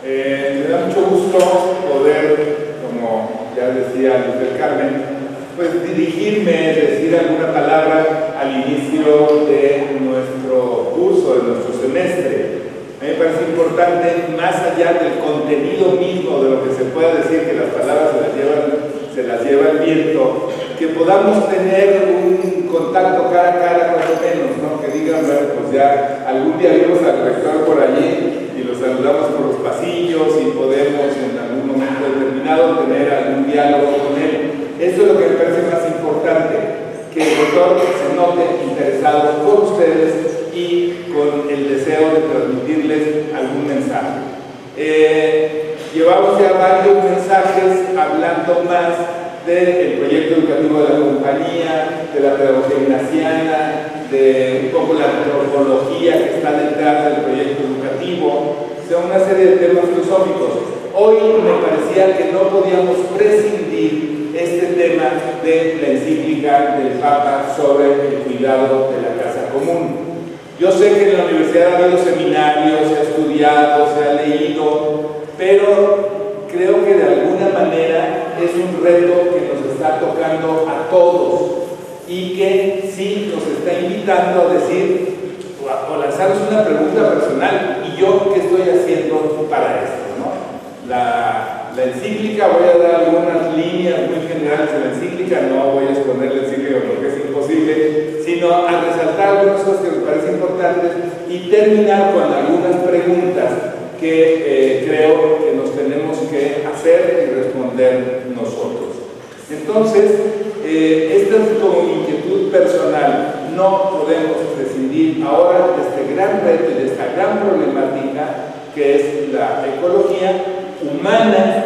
Me da mucho gusto poder, como ya decía Luz del Carmen, pues dirigirme, decir alguna palabra al inicio de nuestro curso, de nuestro semestre. A mí me parece importante, más allá del contenido mismo de lo que se pueda decir, que las palabras se las lleva el viento, que podamos tener un contacto cara a cara, cuando menos, ¿no? Que digan, bueno, pues ya algún día vimos al rector por allí y lo saludamos por los pasillos y podemos en algún momento determinado tener algún diálogo con él. Eso es lo que me parece más importante, que el rector se note interesado por ustedes y con el deseo de transmitirles algún mensaje. Llevamos ya varios mensajes hablando más del proyecto educativo de la compañía, de la pedagogía ignaciana, de un poco la antropología que está detrás del proyecto educativo, o sea, una serie de temas filosóficos. Hoy me parecía que no podíamos prescindir este tema de la encíclica del Papa sobre el cuidado de la casa común. Yo sé que en la universidad ha habido seminarios, se ha estudiado, se ha leído, pero creo que de alguna manera es un reto que nos está tocando a todos y que sí nos está invitando a decir o a lanzarnos una pregunta personal: ¿y yo qué estoy haciendo para esto? ¿No? La encíclica, voy a dar algunas líneas muy generales de la encíclica, no voy a exponer la encíclica porque es imposible, sino a resaltar algunas cosas que me parecen importantes y terminar con algunas preguntas que creo que nos tenemos que hacer y responder nosotros. Entonces, esta es como mi inquietud personal. No podemos prescindir ahora de este gran reto y de esta gran problemática que es la ecología humana,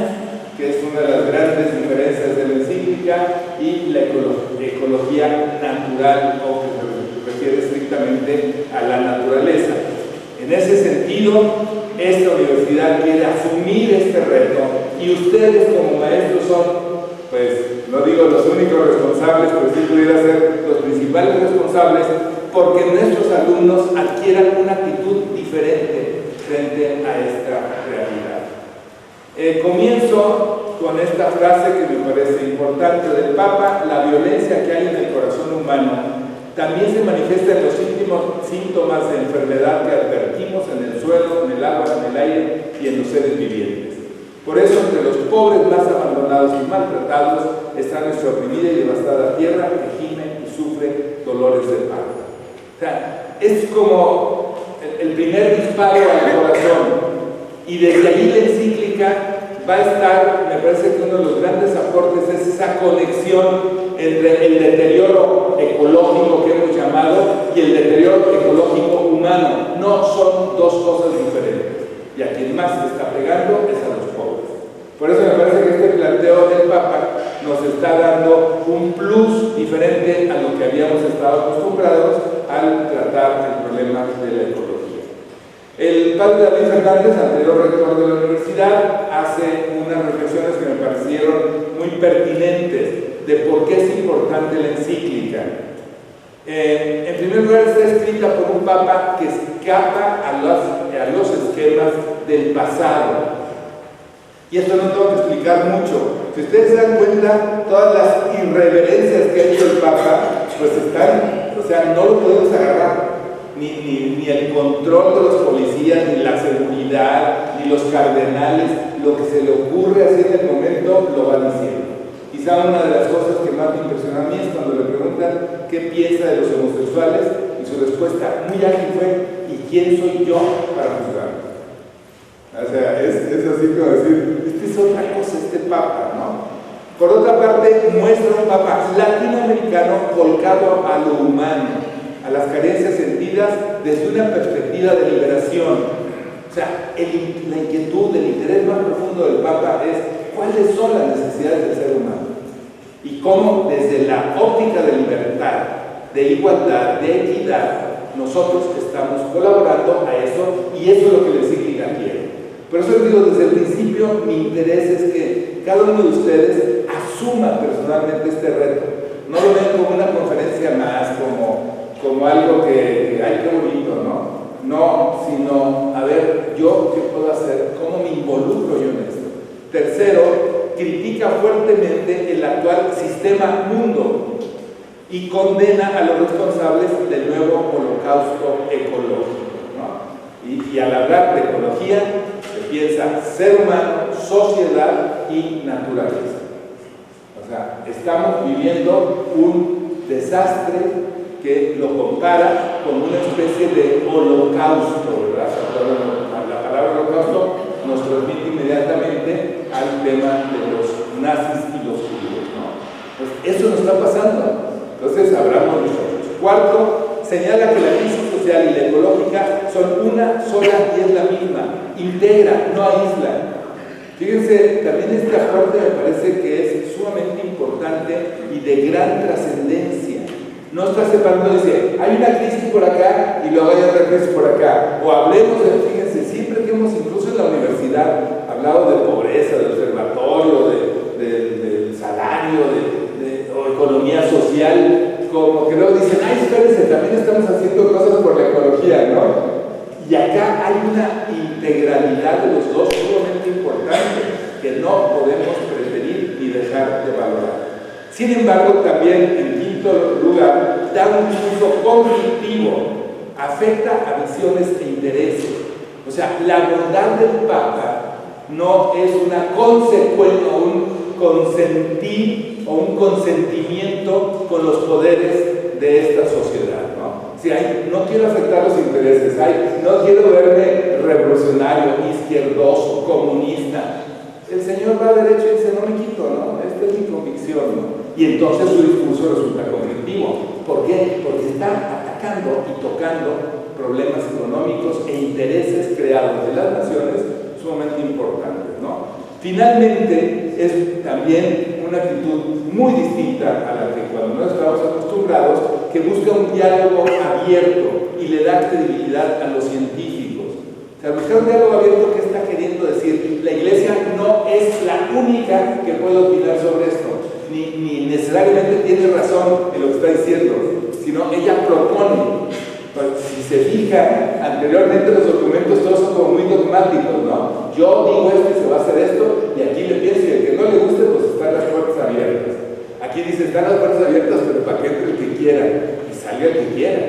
que es una de las grandes diferencias de la encíclica, y la ecología natural, o que se refiere estrictamente a la naturaleza. En ese sentido, esta universidad quiere asumir este reto y ustedes como maestros son, pues, no digo los únicos responsables, pero sí pudiera ser los principales responsables porque nuestros alumnos adquieran una actitud diferente frente a esta realidad. Comienzo con esta frase que me parece importante del Papa: la violencia que hay en el corazón humano también se manifiesta en los síntomas de enfermedad que advertimos en el suelo, en el agua, en el aire y en los seres vivientes. Por eso, entre los pobres más abandonados y maltratados está nuestra oprimida y devastada tierra que gime y sufre dolores de parto. O sea, es como el primer disparo al corazón. Y desde ahí la encíclica va a estar, me parece que uno de los grandes aportes es esa conexión entre el deterioro ecológico que hemos llamado y el deterioro ecológico humano. No son dos cosas diferentes. Y a quien más se está pegando es a los pobres. Por eso me parece que este planteo del Papa nos está dando un plus diferente a lo que habíamos estado acostumbrados al tratar el problema de la ecología. El padre David Fernández, anterior rector de la universidad, hace unas reflexiones que me parecieron muy pertinentes de por qué es importante la encíclica. En primer lugar, está escrita por un papa que escapa a los esquemas del pasado. Y esto no tengo que explicar mucho. Si ustedes se dan cuenta, todas las irreverencias que ha hecho el papa, pues están, o sea, no lo podemos agarrar. Ni el control de los policías, ni la seguridad, ni los cardenales, lo que se le ocurre así en el momento, lo va diciendo. Quizá una de las cosas que más me impresiona a mí es cuando le preguntan qué piensa de los homosexuales, y su respuesta muy ágil fue: ¿y quién soy yo para juzgarlo? O sea, es así como decir, este es otra cosa, este papa, ¿no? Por otra parte, muestra un papa latinoamericano volcado a lo humano, a las carencias sentidas desde una perspectiva de liberación. O sea, la inquietud, el interés más profundo del Papa es cuáles son las necesidades del ser humano y cómo desde la óptica de libertad, de igualdad, de equidad, nosotros estamos colaborando a eso, y eso es lo que la encíclica quiere. Por eso les digo, desde el principio mi interés es que cada uno de ustedes asuma personalmente este reto. No lo ven como una conferencia más, como algo que ay, qué bonito, ¿no? No, sino, a ver, ¿yo qué puedo hacer? ¿Cómo me involucro yo en esto? Tercero, critica fuertemente el actual sistema mundo y condena a los responsables del nuevo holocausto ecológico, ¿no? Y al hablar de ecología, se piensa ser humano, sociedad y naturaleza. O sea, estamos viviendo un desastre que lo compara con una especie de holocausto, ¿verdad? La palabra holocausto nos transmite inmediatamente al tema de los nazis y los judíos, ¿no? Pues eso nos está pasando. Entonces, abramos los ojos. Cuarto, señala que la crisis social y la ecológica son una sola y es la misma. Integra, no aísla. Fíjense, también este aporte me parece que es sumamente importante y de gran trascendencia. No está separando, dice, hay una crisis por acá y luego hay otra crisis por acá. O hablemos de, fíjense, siempre que hemos incluso en la universidad hablado de pobreza, de observatorio, del salario, o economía social, como que luego dicen, ay, espérense, también estamos haciendo cosas por la ecología, ¿no? Y acá hay una integralidad de los dos sumamente importante que no podemos preferir ni dejar de valorar. Sin embargo, también en quinto lugar, da un uso conflictivo, afecta a visiones e intereses. O sea, la bondad del Papa no es una consecuencia o un consentir o un consentimiento con los poderes de esta sociedad, ¿no? Si no quiero afectar los intereses, no quiero verme revolucionario, izquierdoso, comunista. El Señor va derecho y dice, no me quito, ¿no? Esta es mi convicción, ¿no? Y entonces su discurso resulta conflictivo. ¿Por qué? Porque está atacando y tocando problemas económicos e intereses creados de las naciones sumamente importantes, ¿no? Finalmente, es también una actitud muy distinta a la que cuando no estamos acostumbrados, que busca un diálogo abierto y le da credibilidad a los científicos. O sea, buscar un diálogo abierto, ¿qué está queriendo decir? La Iglesia no es la única que puede opinar sobre esto, ni necesariamente tiene razón en lo que está diciendo, sino ella propone. Pues, si se fija, anteriormente los documentos todos son como muy dogmáticos, ¿no? Yo digo esto y se va a hacer esto, y aquí le pienso, y el que no le guste, pues están las puertas abiertas. Aquí dice, están las puertas abiertas, pero para que entre el que quiera, y salga el que quiera,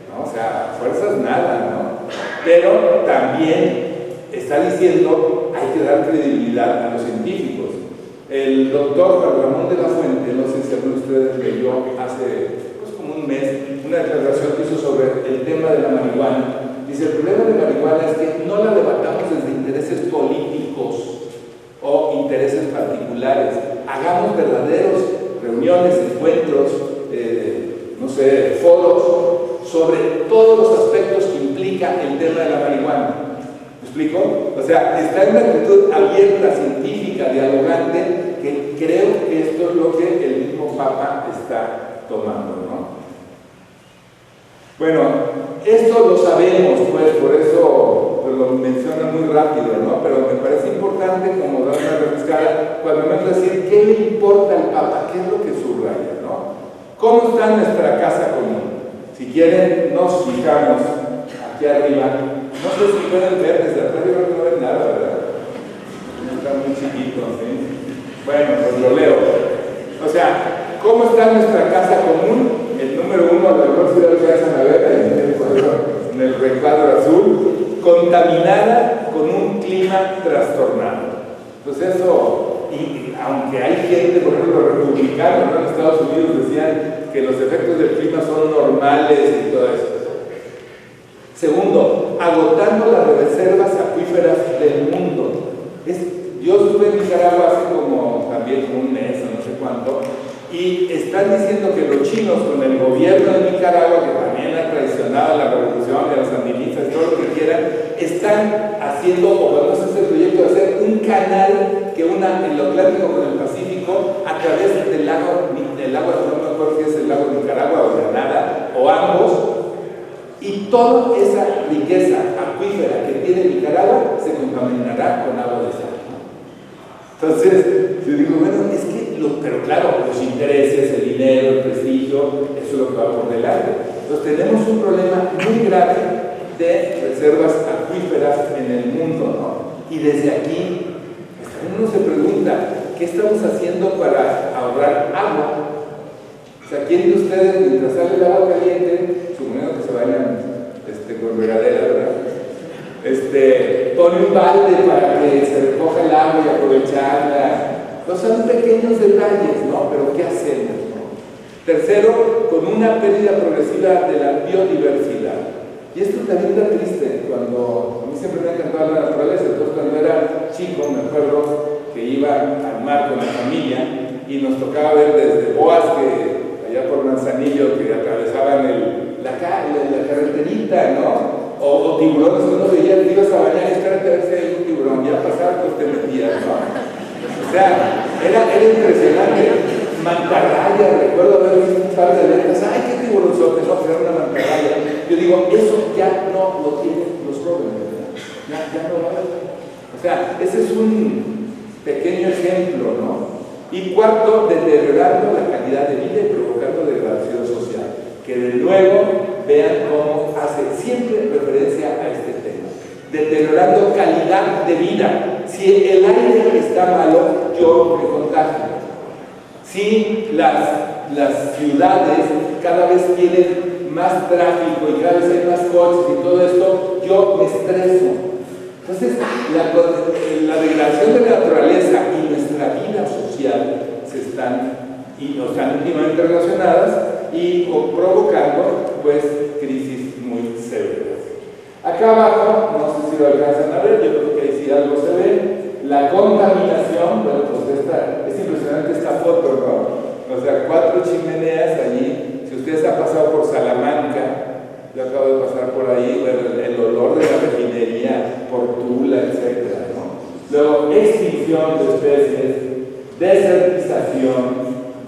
¿no? O sea, fuerzas nada, ¿no? Pero también está diciendo, hay que dar credibilidad a los científicos. El doctor Juan Ramón de la Fuente, no sé si alguno de ustedes leyó hace un mes, una declaración que hizo sobre el tema de la marihuana. Dice, el problema de la marihuana es que no la debatamos desde intereses políticos o intereses particulares. Hagamos verdaderos reuniones, encuentros, no sé, foros sobre todos los aspectos que implica el tema de la marihuana. ¿Me explico? O sea, está en una actitud abierta, científica, dialogante, que creo que esto es lo que el mismo Papa está tomando, ¿no? Bueno, esto lo sabemos, pues, por eso pues, lo menciona muy rápido, ¿no? Pero me parece importante como dar una refrescada cuando me van a decir qué le importa al Papa, qué es lo que subraya, ¿no? ¿Cómo está nuestra casa común? Si quieren, nos fijamos aquí arriba. No sé si pueden ver desde atrás, yo creo que no ven nada, ¿verdad? Están muy chiquitos, ¿sí? Bueno, pues lo leo. O sea, ¿cómo está nuestra casa común? El número 1, a lo mejor si lo alcanzan a ver en el recuadro azul, contaminada con un clima trastornado. Entonces eso, y aunque hay gente, por ejemplo los republicanos, ¿no? En Estados Unidos decían que los efectos del clima son normales y todo eso. Segundo, agotando las reservas acuíferas del mundo. Yo estuve en Nicaragua hace también como un mes, no sé cuánto, y están diciendo que los chinos, con el gobierno de Nicaragua, que también ha traicionado la revolución de los sandinistas, todo lo que quieran, están haciendo, o vamos a hacer el proyecto de hacer un canal que una el Atlántico con el Pacífico a través del lago, no me acuerdo si es el lago de Nicaragua o Granada, o ambos, y toda esa riqueza acuífera que tiene Nicaragua se contaminará con agua de sal. Entonces, yo digo, bueno, es que, pero claro, los intereses, el dinero, el prestigio, eso es lo que va por delante. Entonces, tenemos un problema muy grave de reservas acuíferas en el mundo, ¿no? Y desde aquí, uno se pregunta, ¿qué estamos haciendo para ahorrar agua? O sea, ¿quién de ustedes, mientras sale el agua caliente, suponiendo que se vayan con regadera, ¿verdad? Pone un balde para que se recoja el agua y aprovecharla? Pues son pequeños detalles, ¿no? Pero ¿qué hacemos, no? Tercero, con una pérdida progresiva de la biodiversidad. Y esto también está triste, cuando a mí siempre me ha encantado la naturaleza. Entonces, cuando era chico, me acuerdo que iba al mar con la familia y nos tocaba ver desde boas que allá por Manzanillo que atravesaban la carreterita, ¿no? O tiburones que uno veía que ibas a bañar y espérate a ver si hay un tiburón, ya pasaba, pues te metías, ¿no? O sea, era impresionante. Mantarraya, recuerdo haber visto un par de alertas, ¡ay, qué tiburonzote! No, pero era una mantarraya. Yo digo, eso ya no lo tienen los jóvenes, ¿verdad? Ya no va a haber. O sea, ese es un pequeño ejemplo, ¿no? Y cuarto, deteriorando la calidad de vida y provocando degradación social. Que de nuevo vean cómo hace siempre referencia a este tema. Deteriorando calidad de vida. Si el aire está malo, yo me contagio. Si las ciudades cada vez tienen más tráfico y cada vez hay más coches y todo esto, yo me estreso. Entonces, la degradación de la naturaleza y nuestra vida social están íntimamente relacionadas y provocando, pues, crisis muy severas. Acá abajo, no sé si lo alcanzan a ver, yo creo que ahí sí algo se ve. La contaminación, bueno, pues es impresionante esta foto, ¿no? O sea, 4 chimeneas allí. Si ustedes han pasado por Salamanca, yo acabo de pasar por ahí, bueno, el olor de la refinería, por Tula, etcétera, ¿no? Luego, extinción de especies, desertización,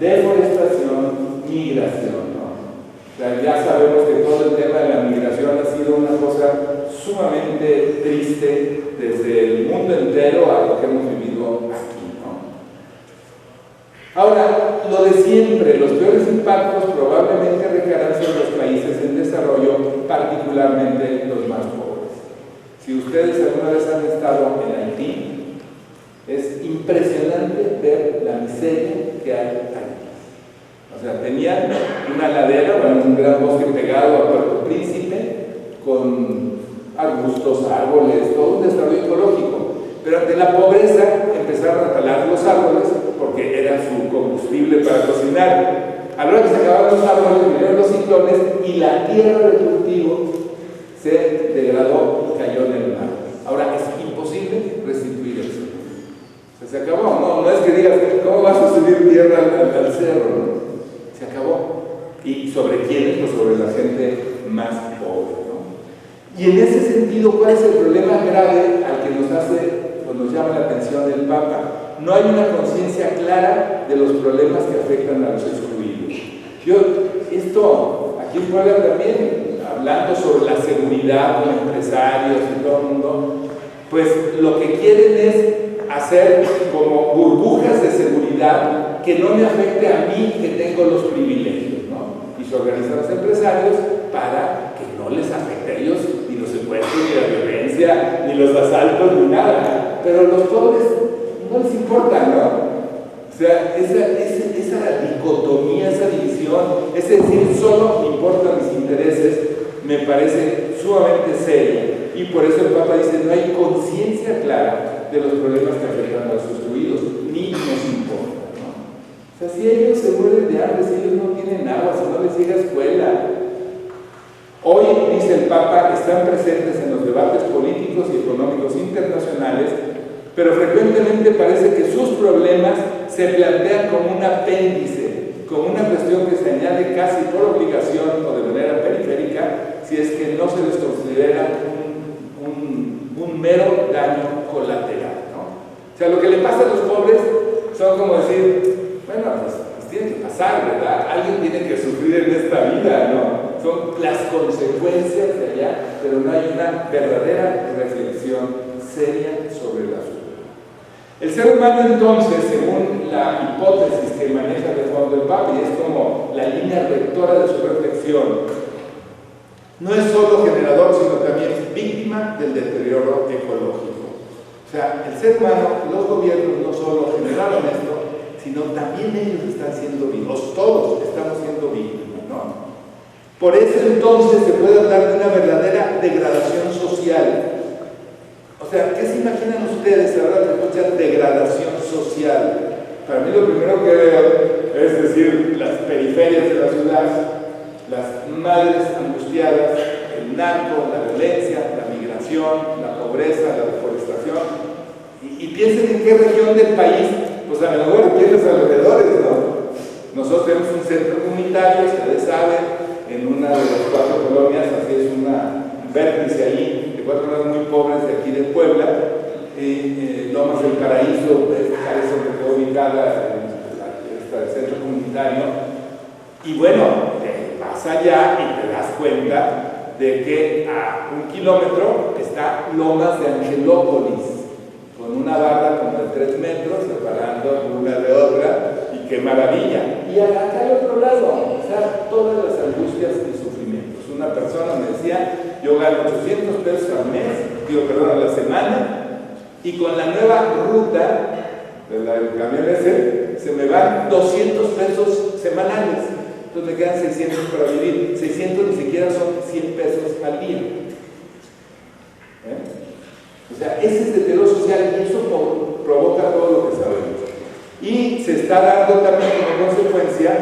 deforestación, migración, ¿no? O sea, ya sabemos que todo el tema de la migración ha sido una cosa sumamente triste desde el mundo entero a lo que hemos vivido aquí, ¿no? Ahora, lo de siempre, los peores impactos probablemente recaerán sobre los países en desarrollo, particularmente los más pobres. Si ustedes alguna vez han estado en Haití, es impresionante ver la miseria que hay aquí. O sea, tenían una ladera, bueno, un gran bosque pegado a Puerto Príncipe, con arbustos, árboles, todo un desarrollo ecológico. Pero ante la pobreza empezaron a talar los árboles porque era su combustible para cocinar. A la hora que se acabaron los árboles, vinieron los ciclones y la tierra de cultivo se degradó y cayó en el mar. Ahora es imposible restituir eso. Se acabó, no es que digas, ¿cómo vas a subir tierra al cerro? ¿No? Se acabó. ¿Y sobre quiénes? Pues sobre la gente más pobre, ¿no? Y en ese sentido, ¿cuál es el problema grave al que nos llama la atención el Papa? No hay una conciencia clara de los problemas que afectan a los excluidos. Aquí en Puebla también, hablando sobre la seguridad con empresarios y todo el mundo, pues lo que quieren es hacer como burbujas de seguridad que no me afecte a mí que tengo los privilegios, ¿no? Y se organizan los empresarios para que no les afecte a ellos ni los secuestros, ni la violencia, ni los asaltos, ni nada. Pero los pobres no les importa, ¿no? O sea, esa dicotomía, esa división, es decir, solo me importan mis intereses, me parece sumamente seria. Y por eso el Papa dice, no hay conciencia clara de los problemas que afectan a los excluidos, ni nos importa, ¿no? O sea, si ellos se mueren de hambre, si ellos no tienen agua, si no les llega escuela. Hoy, dice el Papa, están presentes en los debates políticos y económicos internacionales, pero frecuentemente parece que sus problemas se plantean como un apéndice, como una cuestión que se añade casi por obligación o de manera periférica, si es que no se les considera un mero daño colateral, ¿no? O sea, lo que le pasa a los pobres son como decir, bueno, pues tiene que pasar, ¿verdad? Alguien tiene que sufrir en esta vida, ¿no? Son las consecuencias de allá, pero no hay una verdadera reflexión seria sobre el asunto. El ser humano, entonces, según la hipótesis que maneja de fondo el Papa, y es como la línea rectora de su reflexión, no es solo generador, sino también víctima del deterioro ecológico. O sea, el ser humano, los gobiernos no solo generaron esto, sino también ellos están siendo víctimas, todos estamos siendo víctimas, ¿no? Por eso entonces se puede hablar de una verdadera degradación social. O sea, ¿qué se imaginan ustedes ahora que escuchan degradación social? Para mí lo primero que veo es decir, las periferias de la ciudad, las madres angustiadas, el narco, la violencia, la migración, la pobreza, la deforestación. Y piensen en qué región del país, pues a lo mejor aquí en los alrededores, ¿no? Nosotros tenemos un centro comunitario, ustedes saben, en una de las 4 colonias, así es un vértice ahí, de 4 colonias muy pobres de aquí de Puebla, Lomas del Paraíso, es donde quedó ubicada el centro comunitario, y bueno, vas allá y te das cuenta de que a 1 kilómetro está Lomas de Angelópolis, con una barra como de 3 metros separando una de otra, y qué maravilla. Y acá al otro lado, o sea, todas las angustias y sufrimientos. Una persona me decía, yo gano 800 pesos al mes, a la semana, y con la nueva ruta del camión ese, se me van 200 pesos semanales. Entonces me quedan 600 para vivir. 600 ni siquiera son 100 pesos al día. O sea, ese es deterioro social y eso provoca todo lo que sabemos. Y se está dando también como consecuencia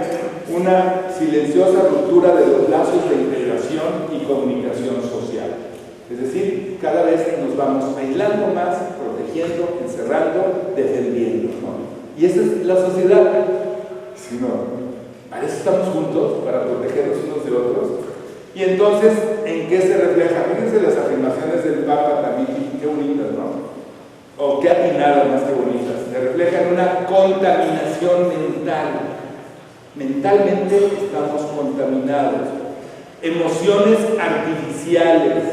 una silenciosa ruptura de los lazos de integración y comunicación social. Es decir, cada vez nos vamos aislando más, protegiendo, encerrando, defendiendo, ¿no? Y esa es la sociedad. Si no, para eso estamos juntos, para protegernos unos de otros. Y entonces, ¿en qué se refleja? Fíjense las afirmaciones del Papa también, qué bonitas, ¿no? O qué atinadas, más que bonitas. Se refleja en una contaminación mental. Mentalmente estamos contaminados. Emociones artificiales,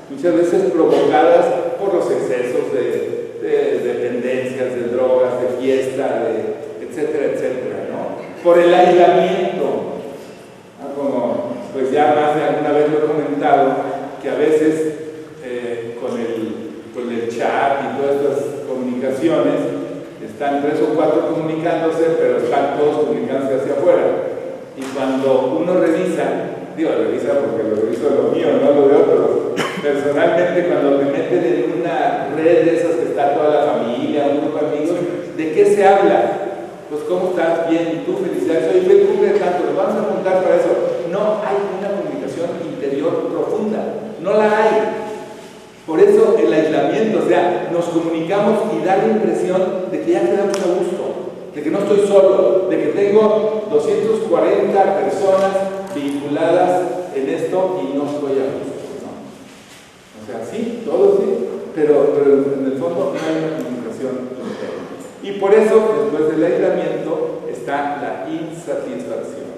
muchas veces provocadas por los excesos de dependencias, de drogas, de fiesta, etcétera, etcétera, ¿no? Por el aislamiento, ¿no? Como pues ya más de alguna vez lo he comentado, que a veces con el chat y todas estas comunicaciones, están 3 o 4 comunicándose, pero están todos comunicándose hacia afuera. Y cuando uno revisa porque lo reviso de lo mío, no lo de otros, personalmente cuando me meten en una red de esas que está toda la familia, un grupo de amigos, ¿de qué se habla? Pues, ¿cómo estás? Bien, ¿y tú? Felicidades. Oye, ¿qué cumple tanto? ¿Lo vamos a juntar para eso? No hay una comunicación interior profunda, no la hay. Por eso el aislamiento, o sea, nos comunicamos y da la impresión de que ya quedamos a gusto, de que no estoy solo, de que tengo 240 personas vinculadas en esto y no estoy a gusto, ¿no? O sea, sí, todo sí, pero en el fondo no hay una comunicación interna. Y por eso, después del aislamiento, está la insatisfacción.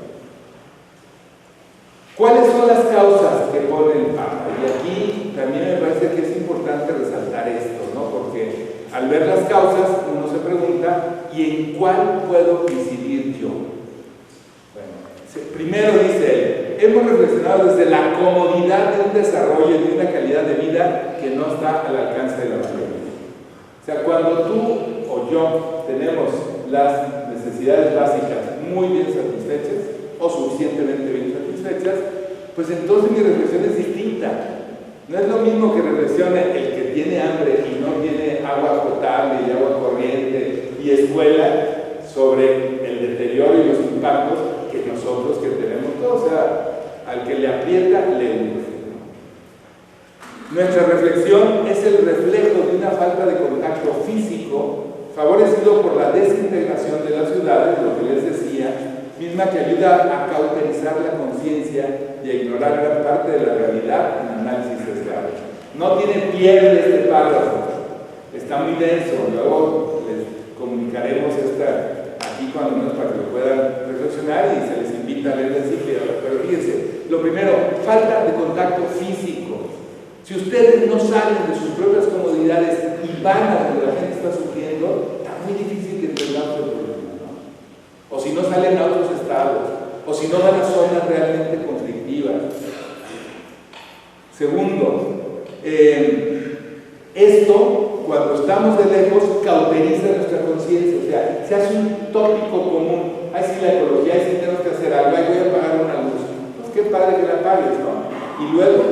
¿Cuáles son las causas que pone el Papa? Y aquí también me parece que es importante resaltar esto, ¿no? Porque al ver las causas, uno se pregunta, ¿y en cuál puedo incidir yo? Bueno, primero dice él, hemos reflexionado desde la comodidad de un desarrollo y de una calidad de vida que no está al alcance de la mayoría. O sea, cuando tú o yo tenemos las necesidades básicas muy bien satisfechas o suficientemente bien satisfechas, pues entonces mi reflexión es distinta. No es lo mismo que reflexione el que tiene hambre y no tiene agua potable y agua corriente y escuela sobre el deterioro y los impactos que nosotros que tenemos todo. O sea, al que le aprieta, le hunde. Nuestra reflexión es el reflejo de una falta de contacto físico favorecido por la desintegración de las ciudades, lo que les decía, misma que ayuda a cauterizar la conciencia y a ignorar gran parte de la realidad en análisis sesgado. No tiene pierde este párrafo, está muy denso, luego les comunicaremos aquí cuando menos para que lo puedan reflexionar y se les invita a leer el ciclo. Pero fíjense, lo primero, falta de contacto físico. Si ustedes no salen de sus propias comodidades y van a donde la gente está sufriendo, está muy difícil que entendamos el problema, ¿no? O si no salen a otros estados, o si no van a zonas realmente conflictivas. Segundo, Esto, cuando estamos de lejos, cauteriza nuestra conciencia, o sea, se hace un tópico común. Ay, sí, la ecología, ay, sí, tenemos que hacer algo, ay, voy a pagar una luz. Pues qué padre que la pagues, ¿no? Y luego,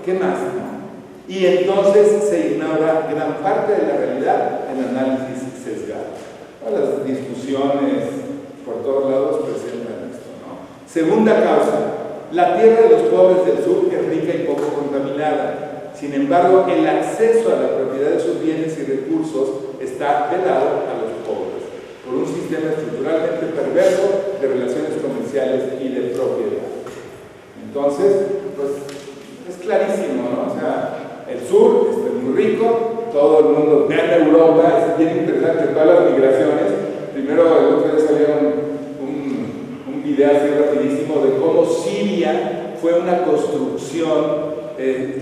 ¿qué más? Y entonces se ignora gran parte de la realidad en análisis sesgado. Las discusiones por todos lados presentan esto, ¿no? Segunda causa, la tierra de los pobres del sur es rica y poco contaminada. Sin embargo, el acceso a la propiedad de sus bienes y recursos está vedado a los pobres por un sistema estructuralmente perverso de relaciones comerciales y de propiedad. Entonces, pues es clarísimo, ¿no? O sea, el sur está muy rico, todo el mundo vean Europa, es bien interesante todas las migraciones. Primero, el otro día salió un video así rapidísimo de cómo Siria fue una construcción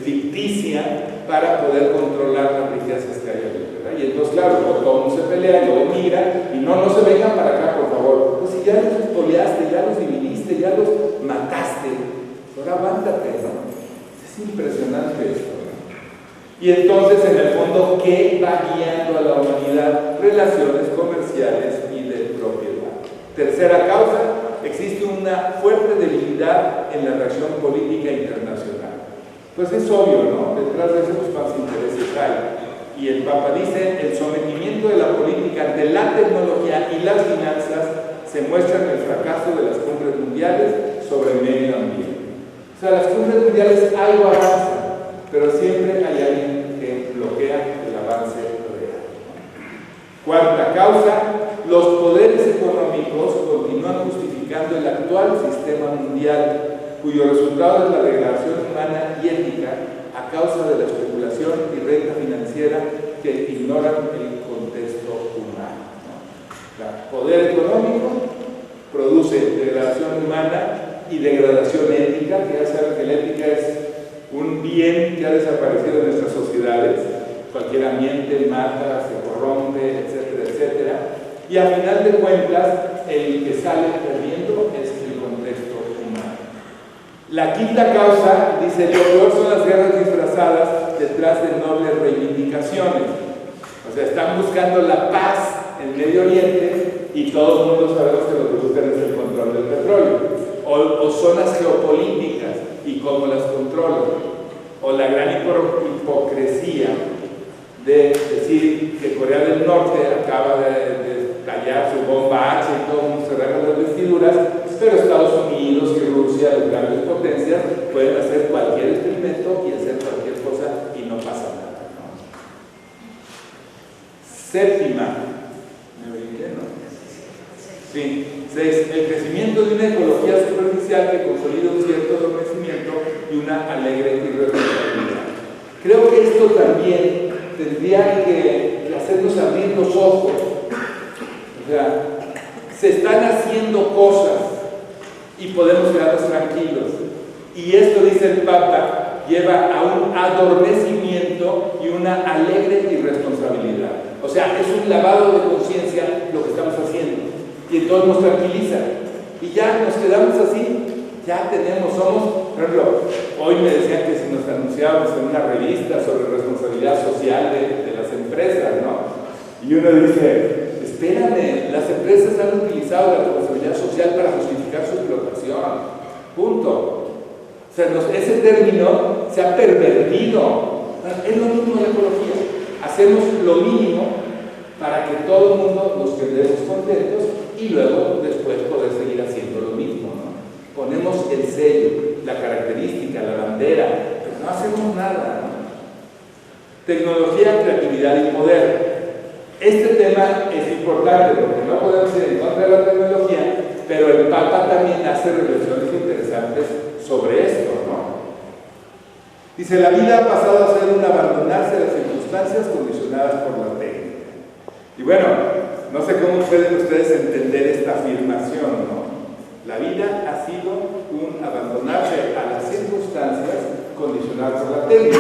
ficticia para poder controlar las riquezas que hay allí, ¿verdad? Y entonces, claro, todo el mundo se pelea, luego migra, y no se vengan para acá, por favor. Pues si ya los expoliaste, ya los dividiste, ya los mataste, ahora aguántate, ¿no? Es impresionante esto, ¿no? Y entonces, en el fondo, ¿qué va guiando a la humanidad? Relaciones comerciales y de propiedad. Tercera causa, existe una fuerte debilidad en la reacción política internacional. Pues es obvio, ¿no? Detrás de eso, pues, más intereses hay. Y el Papa dice, el sometimiento de la política ante la tecnología y las finanzas se muestra en el fracaso de las cumbres mundiales sobre el medio ambiente. O sea, las cumbres mundiales algo avanzan, pero siempre hay alguien que bloquea el avance real. Cuarta causa, los poderes económicos continúan justificando el actual sistema mundial, cuyo resultado es la degradación humana y ética a causa de la especulación y renta financiera que ignoran el contexto humano, ¿no? El poder económico produce degradación humana y degradación ética, que ya saben que la ética es un bien que ha desaparecido de nuestras sociedades. Cualquier ambiente mata, se corrompe, etcétera, etcétera. Y a final de cuentas, el que sale perdiendo es el contexto humano. La quinta causa, dice, lo peor son las guerras disfrazadas detrás de nobles reivindicaciones. O sea, están buscando la paz en Medio Oriente y todo el mundo sabemos que lo que buscan es el control del petróleo. O zonas geopolíticas y cómo las controlan. O la gran hipocresía de decir que Corea del Norte acaba de tallar su bomba H y todo el mundo se arregla las vestiduras, pero Estados Unidos y Rusia, las grandes potencias, pueden hacer cualquier experimento y hacer cualquier cosa y no pasa nada, ¿no? Séptima, ¿me brinqué, no? Sí, 6. El crecimiento de una ecología superficial que consolida un cierto adormecimiento y una alegre irresponsabilidad. Creo que esto también tendría que hacernos abrir los ojos. O sea, se están haciendo cosas y podemos quedarnos tranquilos. Y esto, dice el Papa, lleva a un adormecimiento y una alegre irresponsabilidad. O sea, es un lavado de conciencia lo que estamos haciendo. Y entonces nos tranquiliza. Y ya nos quedamos así. Ya somos, por ejemplo, hoy me decían que si nos anunciábamos en una revista sobre responsabilidad social de las empresas, ¿no? Y uno dice, espérame, las empresas han utilizado la responsabilidad social para justificar su explotación. Punto. O sea, ese término se ha pervertido. Es lo mismo en la ecología. Hacemos lo mínimo para que todo el mundo nos quedemos contentos y luego después poder seguir haciendo lo mismo, ¿no? Ponemos el sello, la característica, la bandera, pero no hacemos nada, ¿no? Tecnología, creatividad y poder. Este tema es importante porque no podemos ir en contra de la tecnología, pero el Papa también hace reflexiones interesantes sobre esto, ¿no? Dice, la vida ha pasado a ser un abandonarse de las circunstancias condicionadas por la técnica. Y bueno, no sé cómo pueden ustedes entender esta afirmación, ¿no? La vida ha sido un abandonarse a las circunstancias condicionadas por la técnica.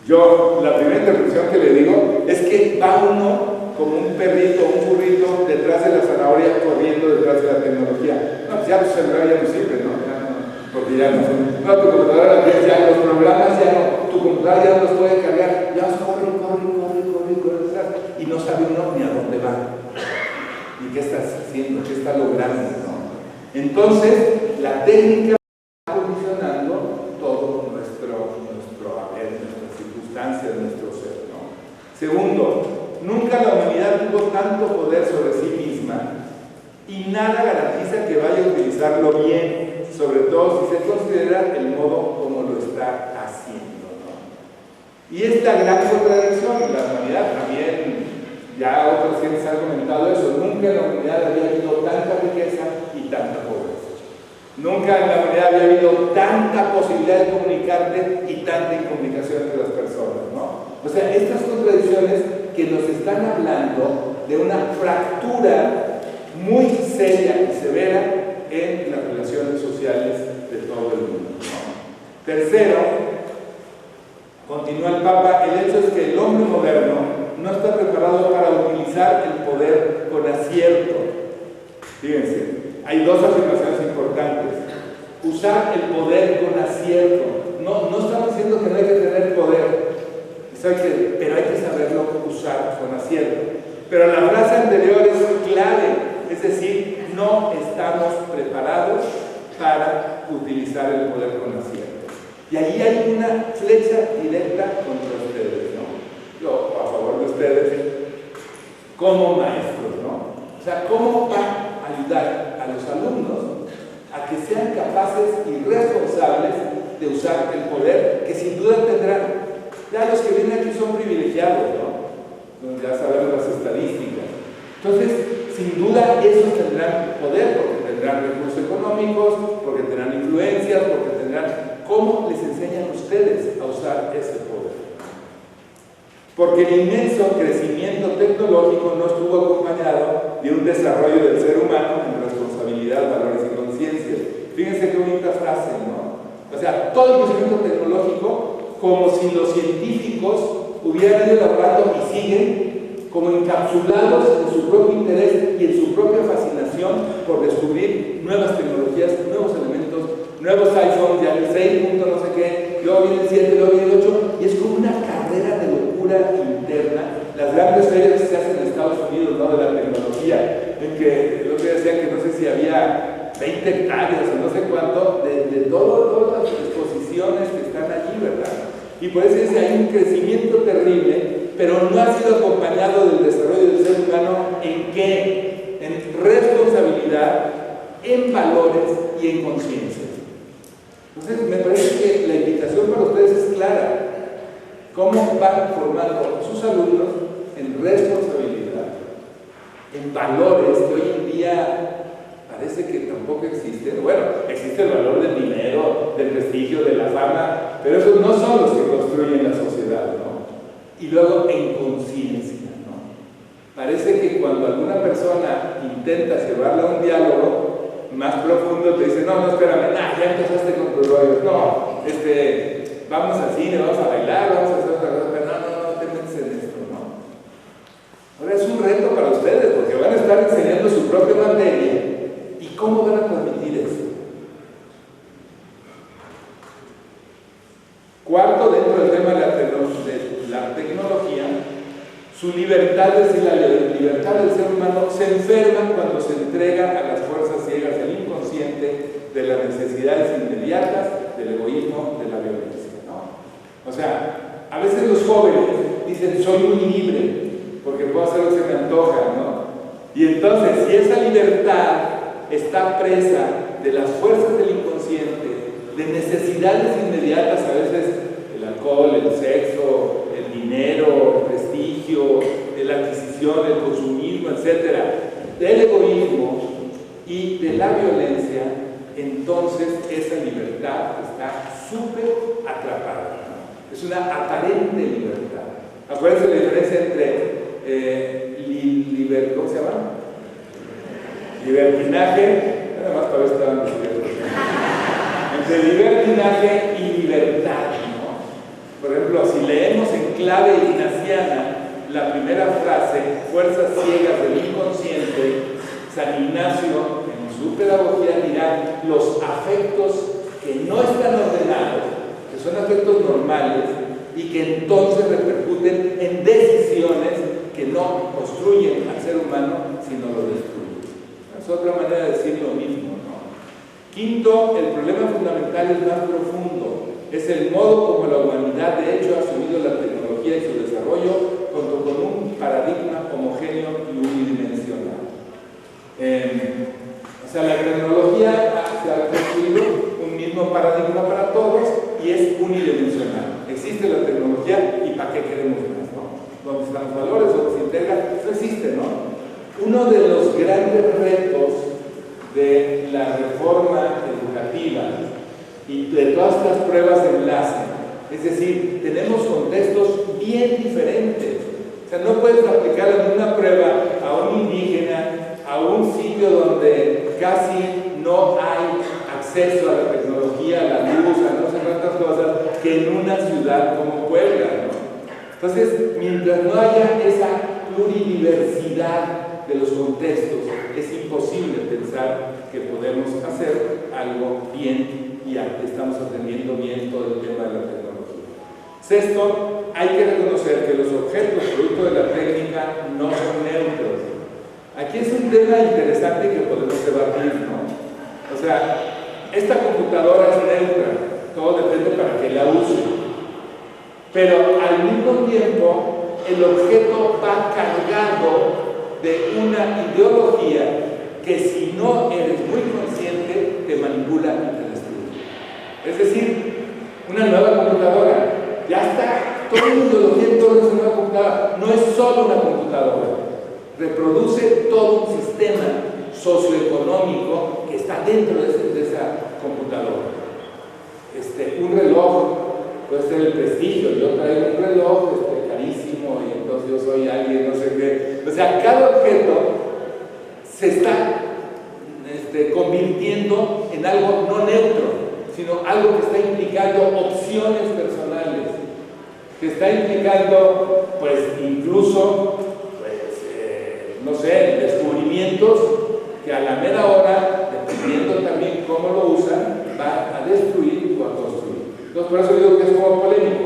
Yo, la primera interpretación que le digo es que va uno como un perrito, un burrito detrás de la zanahoria corriendo detrás de la tecnología. No, pues ya los celulares ya no sirven, ¿no? Porque ya no no, tu computadora ya los programas ya no, tu computadora ya no los puede cargar, ya corre, y no sabe uno ni a dónde va, ni qué estás haciendo, qué está logrando, ¿no? Entonces, la técnica va condicionando todo nuestro haber, nuestras circunstancias, nuestro ser, ¿no? Segundo, nunca la humanidad tuvo tanto poder sobre sí misma y nada garantiza que vaya a utilizarlo bien, sobre todo si se considera el modo como lo está haciendo, ¿no? Y esta gran contradicción, la humanidad también, ya otras gentes han comentado eso, nunca en la humanidad había habido tanta riqueza y tanta pobreza. Nunca en la humanidad había habido tanta posibilidad de comunicarte y tanta incomunicación entre las personas, ¿no? O sea, estas contradicciones que nos están hablando de una fractura muy seria y severa en las relaciones sociales de todo el mundo, ¿no? Tercero, continúa el Papa, el hecho es que el hombre moderno no está preparado para utilizar el poder con acierto. Fíjense, hay dos afirmaciones importantes. Usar el poder con acierto. No estamos diciendo que no hay que tener poder, pero hay que saberlo usar con acierto. Pero la frase anterior es clave. Es decir, no estamos preparados para utilizar el poder con acierto. Y ahí hay una flecha directa contra ustedes, ¿no? Yo, a favor de ustedes, como maestros, ¿no? O sea, ¿cómo va a ayudar a los alumnos a que sean capaces y responsables de usar el poder que sin duda tendrán? Ya los que vienen aquí son privilegiados, ¿no? Ya sabemos las estadísticas. Entonces, sin duda, esos tendrán poder, porque tendrán recursos económicos, porque tendrán influencias, porque tendrán... ¿Cómo les enseñan ustedes a usar ese poder? Porque el inmenso crecimiento tecnológico no estuvo acompañado de un desarrollo del ser humano en responsabilidad, valores y conciencia. Fíjense qué bonita frase, ¿no? O sea, todo el crecimiento tecnológico, como si los científicos hubieran ido elaborando y siguen como encapsulados en su propio interés y en su propia fascinación por descubrir nuevas tecnologías, nuevos elementos, nuevos iPhones, ya el 6 punto no sé qué, luego viene el 7, luego viene el 8, y es como una carrera de locura interna. Las grandes ferias que se hacen en Estados Unidos, ¿no?, de la tecnología, en que el otro día decían que no sé si había 20 hectáreas o no sé cuánto, de todas las exposiciones que están allí, ¿verdad? Y por eso dice, hay un crecimiento terrible, pero no ha sido acompañado del desarrollo del ser humano ¿en qué? En responsabilidad, en valores y en conciencia. Entonces, me parece que la invitación para ustedes es clara. ¿Cómo van formando sus alumnos en responsabilidad, en valores que hoy en día parece que tampoco existen? Bueno, existe el valor del dinero, del prestigio, de la fama, pero esos no son los que construyen la sociedad, ¿no? Y luego en conciencia, ¿no? Parece que cuando alguna persona intenta llevarla a un diálogo más profundo, te dice, no, espérame, ya empezaste con tus rollos, no, vamos al cine, vamos a bailar, vamos a hacer otra cosa, pero no te metes en esto, ¿no? Ahora es un reto para ustedes, porque van a estar enseñando su propia materia, ¿y cómo van a transmitir eso? Cuarto, dentro del tema de la tecnología, su libertad, es decir, la libertad del ser humano, se enferma cuando se entrega a las fuerzas ciegas del inconsciente, de las necesidades inmediatas, del egoísmo, de la violencia, ¿no? O sea, a veces los jóvenes dicen, soy muy libre, porque puedo hacer lo que se me antoja, ¿no? Y entonces, si esa libertad está presa de las fuerzas del inconsciente, de necesidades inmediatas, a veces el alcohol, el sexo, el dinero, el prestigio, la adquisición, el consumismo, etcétera, del egoísmo y de la violencia, entonces esa libertad está súper atrapada, ¿no? Es una aparente libertad. Acuérdense la diferencia entre ¿cómo se llama? Libertinaje, nada más para ver si estaban despiertos. Entre libertinaje y libertad, ¿no? Por ejemplo, si leemos en clave ignaciana la primera frase, fuerzas ciegas del inconsciente, San Ignacio en su pedagogía dirá los afectos que no están ordenados, que son aspectos normales y que entonces repercuten en decisiones que no construyen al ser humano, sino lo destruyen. Es otra manera de decir lo mismo, ¿no? Quinto, el problema fundamental es más profundo. Es el modo como la humanidad de hecho ha asumido la tecnología y su desarrollo junto con un paradigma homogéneo y unidimensional. O sea, la tecnología se ha construido un mismo paradigma para todos y es unidimensional. Existe la tecnología y ¿para qué queremos más? ¿No? ¿Dónde están los valores? ¿Dónde se integra? Eso existe, ¿no? Uno de los grandes retos de la reforma educativa y de todas estas pruebas de enlace, es decir, tenemos contextos bien diferentes. O sea, no puedes aplicar la misma prueba a un indígena, a un sitio donde casi no hay acceso a la tecnología, a la luz, a no sé cuántas cosas, que en una ciudad como Puebla, ¿no? Entonces, mientras no haya esa pluridiversidad de los contextos, es imposible pensar que podemos hacer algo bien y estamos atendiendo bien todo el tema de la tecnología. Sexto, hay que reconocer que los objetos producto de la técnica no son neutros. Aquí es un tema interesante que podemos debatir, ¿no? O sea, esta computadora es neutra, todo depende para qué la use. Pero al mismo tiempo, el objeto va cargado de una ideología que si no eres muy consciente, te manipula y te destruye. Es decir, una nueva computadora, ya está, toda la ideología en torno a esa nueva computadora, no es solo una computadora, reproduce todo un sistema socioeconómico que está dentro de esa computadora. Un reloj puede ser el prestigio, yo traigo un reloj carísimo y entonces yo soy alguien, no sé qué. O sea, cada objeto se está convirtiendo en algo no neutro, sino algo que está implicando opciones personales, que está implicando, pues, incluso, pues, no sé, descubrimientos que a la mera hora, dependiendo también cómo lo usan, va a destruir o a construir. Entonces, por eso digo que es como polémico.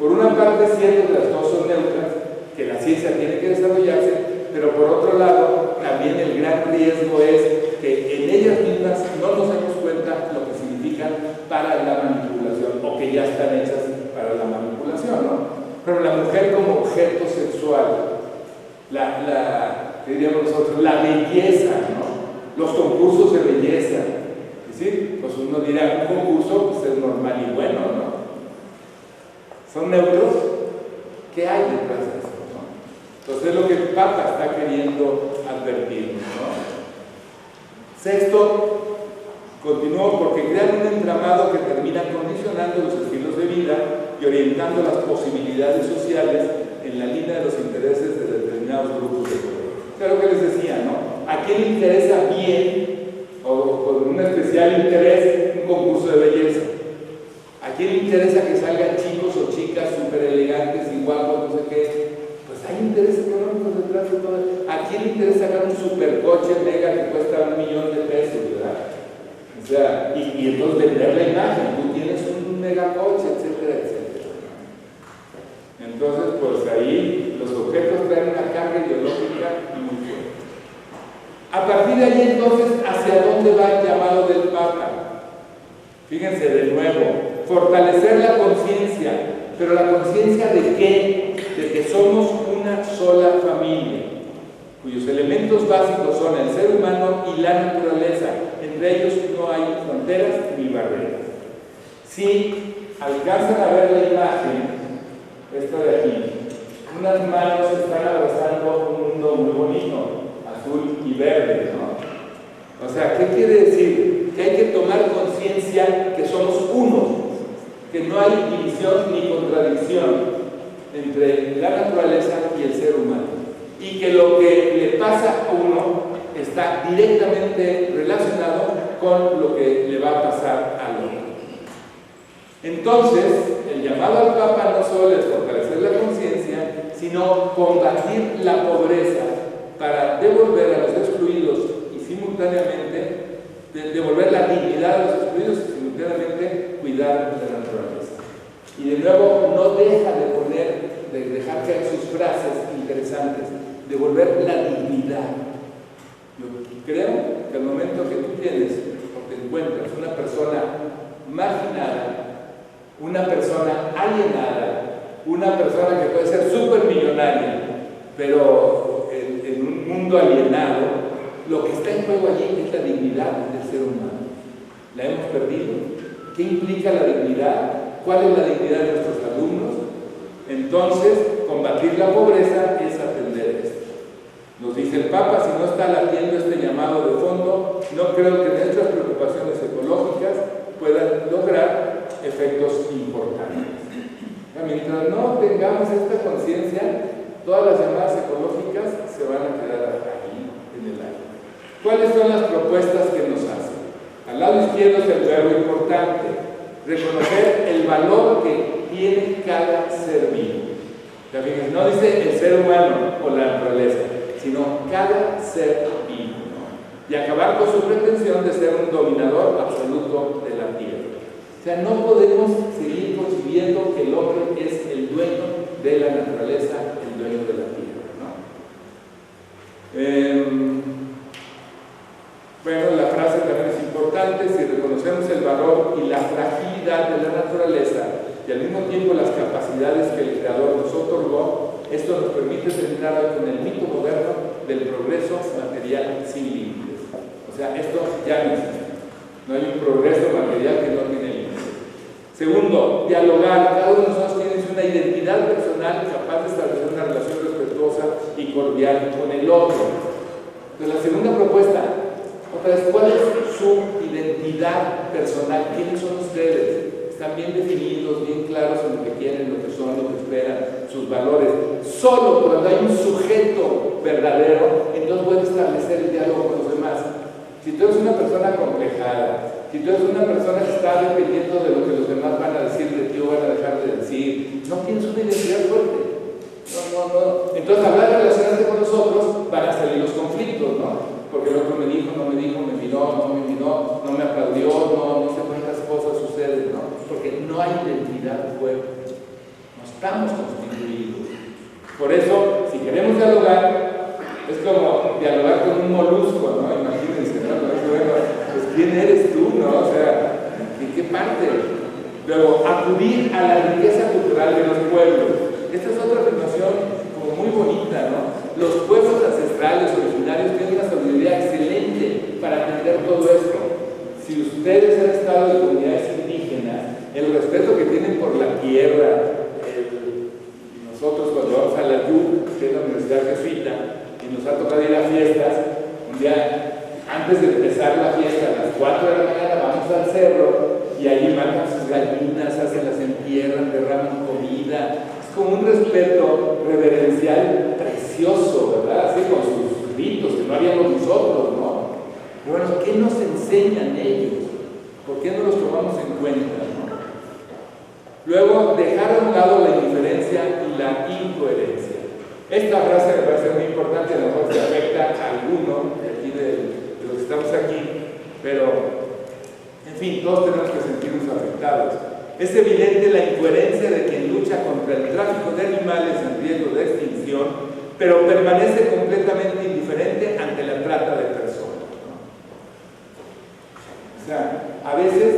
Por una parte, es cierto que las cosas son neutras, que la ciencia tiene que desarrollarse, pero por otro lado, también el gran riesgo es que en ellas mismas no nos damos cuenta lo que significan para la manipulación, o que ya están hechas para la manipulación, ¿no? Pero la mujer como objeto sexual, ¿qué diríamos nosotros? La belleza, ¿no? Los concursos de belleza, ¿sí? Pues uno dirá, un concurso pues es normal y bueno, ¿no? ¿Son neutros? ¿Qué hay detrás de eso? ¿No? Entonces es lo que el Papa está queriendo advertirnos, ¿no? Sexto, continúo porque crean un entramado que termina condicionando los estilos de vida y orientando las posibilidades sociales en la línea de los intereses de determinados grupos de poder. Claro que les decía, ¿no? ¿A quién le interesa bien o con un especial interés un concurso de belleza? ¿A quién le interesa que salgan chicos o chicas súper elegantes y guapos, no sé qué? Pues hay intereses económicos detrás de todo. ¿A quién le interesa sacar un supercoche mega que cuesta $1 millón, ¿verdad? O sea, y entonces vender la imagen, tú tienes un megacoche, etcétera, etcétera. Entonces, pues ahí los objetos traen una carga ideológica muy fuerte. A partir de ahí, entonces, ¿hacia dónde va el llamado del Papa? Fíjense de nuevo. Fortalecer la conciencia, pero la conciencia ¿de qué? De que somos una sola familia, cuyos elementos básicos son el ser humano y la naturaleza. Entre ellos no hay fronteras ni barreras. Si alcanzan a ver la imagen, esta de aquí, unas manos están abrazando un mundo muy bonito, azul y verde, ¿no? O sea, ¿qué quiere decir? Que hay que tomar conciencia que somos uno, que no hay división ni contradicción entre la naturaleza y el ser humano, y que lo que le pasa a uno está directamente relacionado con lo que le va a pasar al otro. Entonces, el llamado al Papa no solo es fortalecer la conciencia, sino combatir la pobreza para devolver a los excluidos y simultáneamente devolver la dignidad a los excluidos y simultáneamente definitivamente cuidar de la naturaleza. Y de nuevo, no deja de dejar caer sus frases interesantes, devolver la dignidad. Yo creo que al momento que tú tienes o te encuentras una persona marginada, una persona alienada, una persona que puede ser súper millonaria, pero en un mundo alienado, lo que está en juego allí es la dignidad del ser humano. ¿La hemos perdido? ¿Qué implica la dignidad? ¿Cuál es la dignidad de nuestros alumnos? Entonces, combatir la pobreza es atender esto. Nos dice el Papa, si no está latiendo este llamado de fondo, no creo que nuestras preocupaciones ecológicas puedan lograr efectos importantes. Mientras no tengamos esta conciencia, todas las llamadas ecológicas se van a quedar aquí en el aire. ¿Cuáles son las propuestas que nos hacen? Al lado izquierdo es el verbo importante, reconocer el valor que tiene cada ser vivo. No dice el ser humano o la naturaleza, sino cada ser vivo, ¿no? Y acabar con su pretensión de ser un dominador absoluto de la tierra. O sea, no podemos seguir concibiendo que el hombre es el dueño de la naturaleza, el dueño de la tierra, ¿no? Bueno, la frase también es importante: si reconocemos el valor y la fragilidad de la naturaleza y al mismo tiempo las capacidades que el Creador nos otorgó, esto nos permite terminar hoy con el mito moderno del progreso material sin límites. O sea, esto ya no existe. No hay un progreso material que no tiene límites. Segundo, dialogar. Cada uno de nosotros tiene una identidad personal capaz de establecer una relación respetuosa y cordial con el otro. Entonces, la segunda propuesta, otra vez, ¿cuál es su identidad personal? ¿Quiénes son ustedes? Están bien definidos, bien claros en lo que quieren, lo que son, lo que esperan, sus valores. Solo cuando hay un sujeto verdadero, entonces puede establecer el diálogo con los demás. Si tú eres una persona complejada, si tú eres una persona que está dependiendo de lo que los demás van a decir de ti o van a dejar de decir, no tienes una identidad fuerte. No. Entonces, hablar de relacionarte con nosotros van a salir los conflictos, ¿no? Porque el otro me dijo, no me dijo, me miró, no me miró, no me aplaudió, no sé cuántas cosas suceden, ¿no? Porque no hay identidad fuerte. No estamos constituidos. Por eso, si queremos dialogar, es como dialogar con un molusco, ¿no? Imagínense, ¿no? Bueno, pues ¿quién eres tú, no? O sea, ¿en qué parte? Luego, acudir a la riqueza cultural de los pueblos. Esta es otra afirmación como muy bonita, ¿no? Los pueblos ancestrales originarios tienen una sabiduría excelente para entender todo esto. Si ustedes han estado en comunidades indígenas, el respeto que tienen por la tierra, nosotros cuando vamos a la YUC, que es la Universidad Jesuita, y nos ha tocado ir a fiestas, un día antes de empezar la fiesta, a las 4 de la mañana, vamos al cerro y allí matan sus gallinas, hacen las entierran, derraman comida. Es como un respeto reverencial precioso, ¿verdad? Así con sus ritos que no haríamos nosotros, ¿no? Pero bueno, ¿qué nos enseñan ellos? ¿Por qué no los tomamos en cuenta, no? Luego, dejar a un lado la indiferencia y la incoherencia. Esta frase me parece muy importante, a lo mejor se afecta a alguno de aquí de los que estamos aquí, pero, en fin, todos tenemos que sentirnos afectados. Es evidente la incoherencia de quien lucha contra el tráfico de animales en riesgo de extinción, pero permanece completamente indiferente ante la trata de personas, ¿no? O sea, a veces,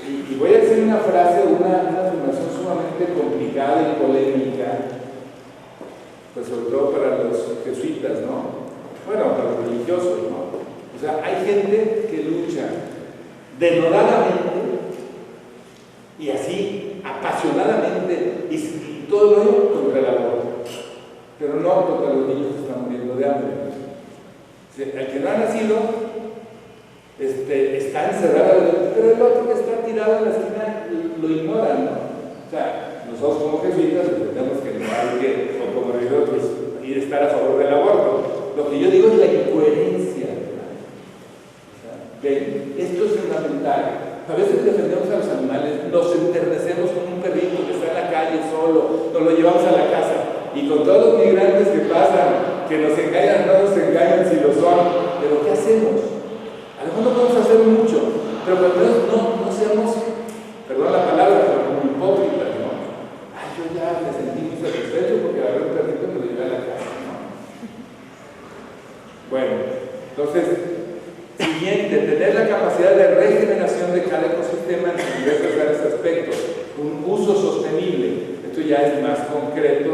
y voy a decir una frase, una afirmación sumamente complicada y polémica, pues sobre todo para los jesuitas, ¿no? Bueno, para los religiosos, ¿no? O sea, hay gente que lucha denodadamente y así apasionadamente y todo ello contra el aborto, pero no contra los niños que están muriendo de hambre. El que no ha nacido está encerrado, pero el otro que está tirado en la esquina lo ignora, ¿no? O sea, nosotros como jesuitas entendemos que no hay que, o como religiosos, pues, ir a estar a favor del aborto. Lo que yo digo es la incoherencia, ¿verdad? O sea, ¿ven? Esto es fundamental. A veces defendemos a los animales, nos enternecemos con un perrito que está en la calle solo, nos lo llevamos a la casa, y con todos los migrantes que pasan, que nos engañan, no nos engañan si lo son, pero ¿qué hacemos? A lo mejor no podemos hacer mucho, pero cuando no seamos Bueno, entonces, siguiente, tener la capacidad de regeneración de cada ecosistema en sus diversos aspectos, un uso sostenible. Esto ya es más concreto